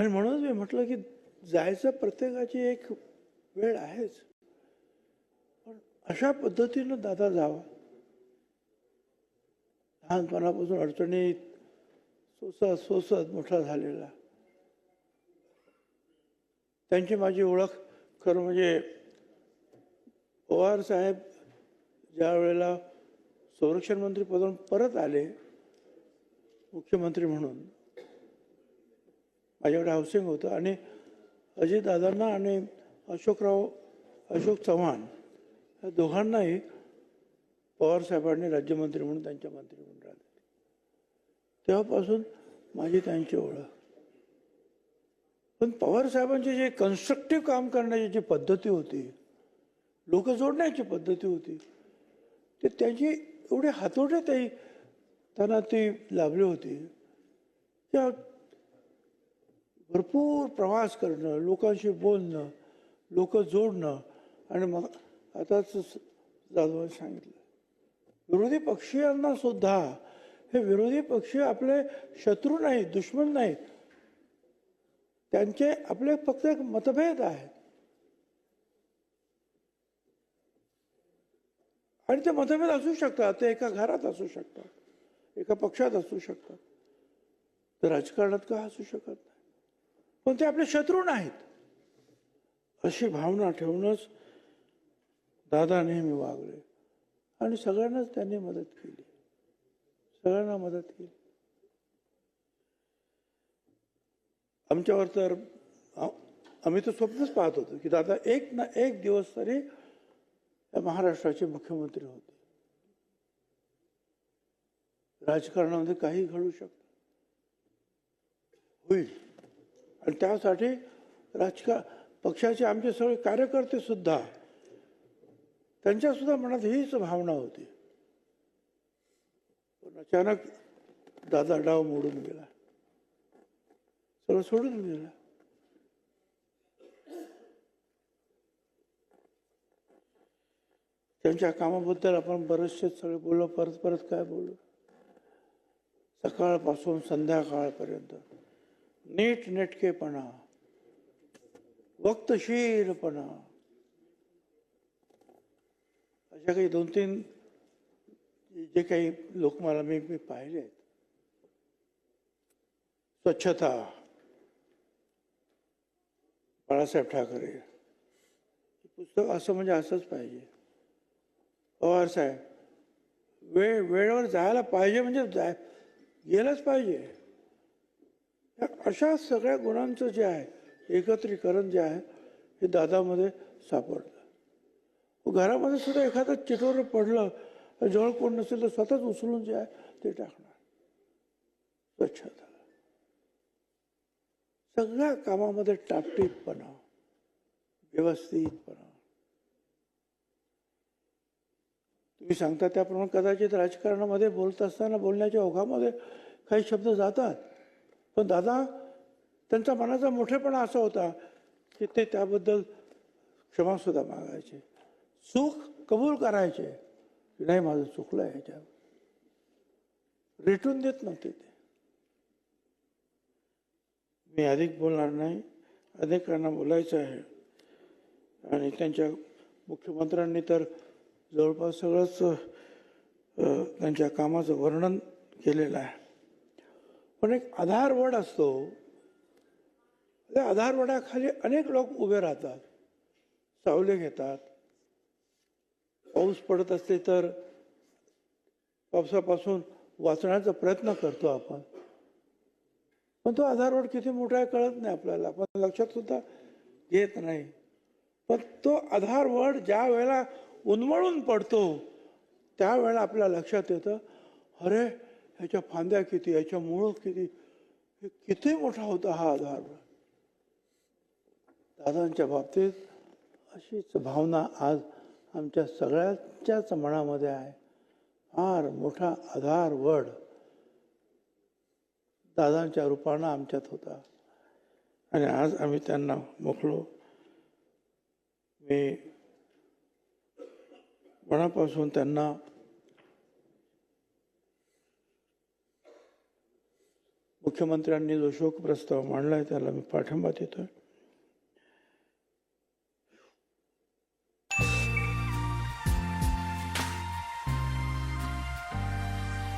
आणि म्हणूनच मी म्हटलं की जायचं प्रत्येकाची एक वेळ आहेच, पण अशा पद्धतीनं दादा जावा. लहानपणापासून अडचणीत सोसत सोसत मोठा झालेला. त्यांची माझी ओळख खरं म्हणजे पवार साहेब ज्या वेळेला संरक्षण मंत्री पदावरून परत आले मुख्यमंत्री म्हणून, माझ्याकडे हाऊसिंग होतं आणि अजितदादांना आणि अशोक चव्हाण या दोघांनाही पवार साहेबांनी राज्यमंत्री म्हणून त्यांच्या मंत्री म्हणून राहिले. तेव्हापासून माझी त्यांची ओळख. पण पवार साहेबांची जे कन्स्ट्रक्टिव्ह काम करण्याची जी पद्धती होती, लोक जोडण्याची पद्धती होती, ते त्यांची एवढे हातोटे त्यांना ती लाभली होती. त्या भरपूर प्रवास करणं, लोकांशी बोलणं, लोक जोडणं. आणि मग आताच जाधवांनी सांगितलं, विरोधी पक्षीयांना सुद्धा हे विरोधी पक्ष आपले शत्रू नाहीत, दुश्मन नाहीत, त्यांचे आपले फक्त एक मतभेद आहेत. आणि ते मतभेद असू शकतात, ते एका घरात असू शकतात, एका पक्षात असू शकतात, तर राजकारणात का असू शकत नाही, पण ते आपले शत्रू नाहीत, अशी भावना ठेवूनच दादा नेहमी वागले. आणि सगळ्यांनाच त्यांनी मदत केली, सगळ्यांना मदत केली. आमच्यावर तर आम्ही तर स्वप्नच पाहत होतो की दादा एक ना एक दिवस तरी महाराष्ट्राचे मुख्यमंत्री होते. राजकारणामध्ये काही घडू शकतं, होईल. आणि त्यासाठी पक्षाचे आमचे सगळे कार्यकर्ते सुद्धा, त्यांच्या सुद्धा मनात हीच भावना होती. पण अचानक दादा डाव मोडून गेला, सगळं सोडून गेला. त्यांच्या कामाबद्दल आपण बरेचसे सगळे बोललो, परत काय बोलू. सकाळपासून संध्याकाळपर्यंत नीटनेटकेपणा, वक्तशीरपणा, अशा काही 2-3 जे काही लोक मला मी पाहिले आहेत. स्वच्छता, बाळासाहेब ठाकरे पुस्तक असं म्हणजे असंच पाहिजे. पवार साहेब वेळेवर जायला पाहिजे म्हणजे गेलंच पाहिजे. अशा सगळ्या गुणांचं जे आहे एकत्रीकरण जे आहे हे दादामध्ये सापडतं. घरामध्ये सुद्धा एखादं चिटोरं पडलं, जवळ कोण नसेल तर स्वतःच उचलून जे आहे ते टाकणार. स्वच्छता, सगळ्या कामामध्ये टापटीपणा, व्यवस्थितपणा. तुम्ही सांगता त्याप्रमाणे कदाचित राजकारणामध्ये बोलत असताना बोलण्याच्या ओघामध्ये काही शब्द जातात, पण दादा त्यांचा मनाचा मोठेपणा असा होता की ते त्याबद्दल क्षमासुद्धा मागायचे, चूक कबूल करायचे की नाही माझं चुकलं आहे, ह्याच्यावर रेटून देत नव्हते ते. मी अधिक बोलणार नाही, अनेकांना बोलायचं आहे. आणि त्यांच्या मुख्यमंत्र्यांनी तर जवळपास सगळंच त्यांच्या कामाचं वर्णन केलेलं आहे. पण एक आधारवड असतो, त्या आधारवडाखाली अनेक लोक उभे राहतात, सावली घेतात. पाऊस पडत असते तर पावसापासून वाचण्याचा प्रयत्न करतो आपण, पण तो आधारवड किती मोठा आहे कळत नाही आपल्याला, आपण लक्षात सुद्धा घेत नाही. पण तो आधारवड ज्या वेळेला उन्मळून पडतो त्यावेळेला आपल्या लक्षात येतं, अरे ह्याच्या फांद्या किती, ह्याच्या मुळं किती, किती मोठा होता हा आधारवड. दादांच्या बाबतीत अशीच भावना आज आमच्या सगळ्यांच्याच मनामध्ये आहे. फार मोठा आधारवड दादांच्या रूपानं आमच्यात होता आणि आज आम्ही त्यांना मोकलो. मी मनापासून त्यांना, मुख्यमंत्र्यांनी जो शोक प्रस्ताव मांडला आहे त्याला मी पाठिंबा देतोय.